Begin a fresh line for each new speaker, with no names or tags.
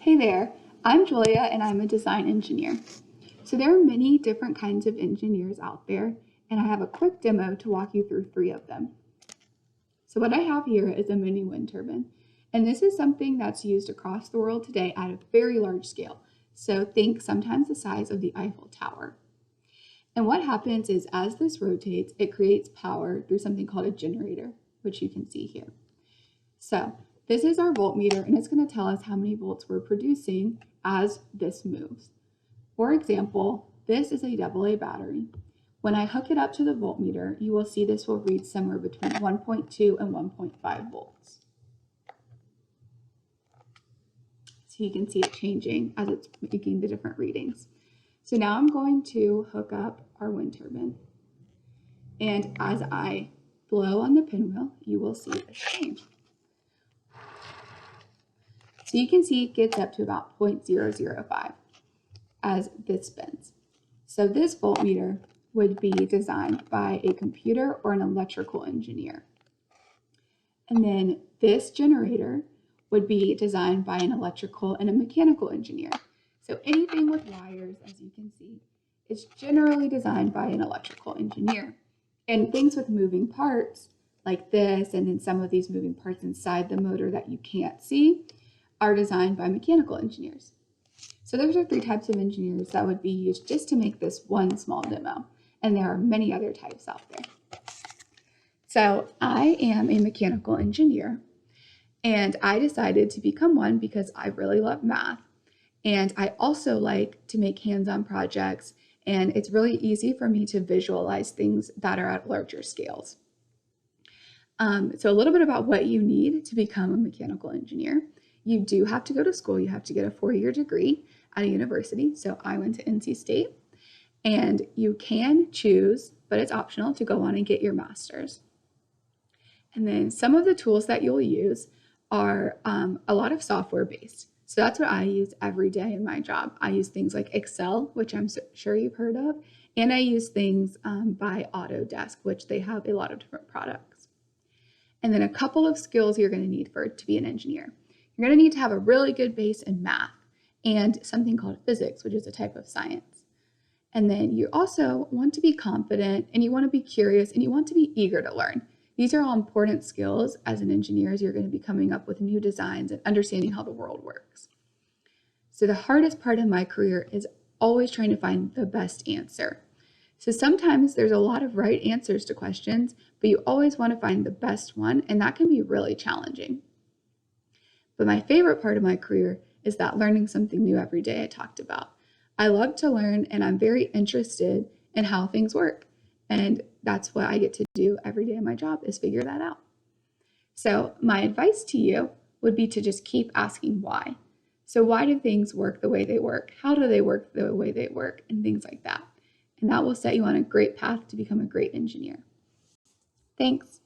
Hey there, I'm Julia and I'm a design engineer. So there are many different kinds of engineers out there, and I have a quick demo to walk you through 3 of them. So what I have here is a mini wind turbine, and this is something that's used across the world today at a very large scale. So think sometimes the size of the Eiffel Tower. And what happens is as this rotates, it creates power through something called a generator, which you can see here. So this is our voltmeter, and it's going to tell us how many volts we're producing as this moves. For example, this is a AA battery. When I hook it up to the voltmeter, you will see this will read somewhere between 1.2 and 1.5 volts. So you can see it changing as it's making the different readings. So now I'm going to hook up our wind turbine. And as I blow on the pinwheel, you will see this change. So you can see it gets up to about 0.005 as this spins. So this voltmeter would be designed by a computer or an electrical engineer. And then this generator would be designed by an electrical and a mechanical engineer. So anything with wires, as you can see, is generally designed by an electrical engineer. And things with moving parts like this, and then some of these moving parts inside the motor that you can't see, are designed by mechanical engineers. So those are 3 types of engineers that would be used just to make this one small demo. And there are many other types out there. So I am a mechanical engineer, and I decided to become one because I really love math. And I also like to make hands-on projects, and it's really easy for me to visualize things that are at larger scales. So a little bit about what you need to become a mechanical engineer. You do have to go to school. You have to get a 4-year degree at a university. So I went to NC State, and you can choose, but it's optional, to go on and get your master's. And then some of the tools that you'll use are a lot of software based. So that's what I use every day in my job. I use things like Excel, which I'm sure you've heard of, and I use things by Autodesk, which they have a lot of different products. And then a couple of skills you're going to need to be an engineer. You're going to need to have a really good base in math and something called physics, which is a type of science. And then you also want to be confident, and you want to be curious, and you want to be eager to learn. These are all important skills as an engineer, as you're going to be coming up with new designs and understanding how the world works. So the hardest part of my career is always trying to find the best answer. So sometimes there's a lot of right answers to questions, but you always want to find the best one, and that can be really challenging. But my favorite part of my career is that learning something new every day I talked about. I love to learn, and I'm very interested in how things work. And that's what I get to do every day in my job, is figure that out. So my advice to you would be to just keep asking why. So why do things work the way they work? How do they work the way they work? And things like that. And that will set you on a great path to become a great engineer. Thanks.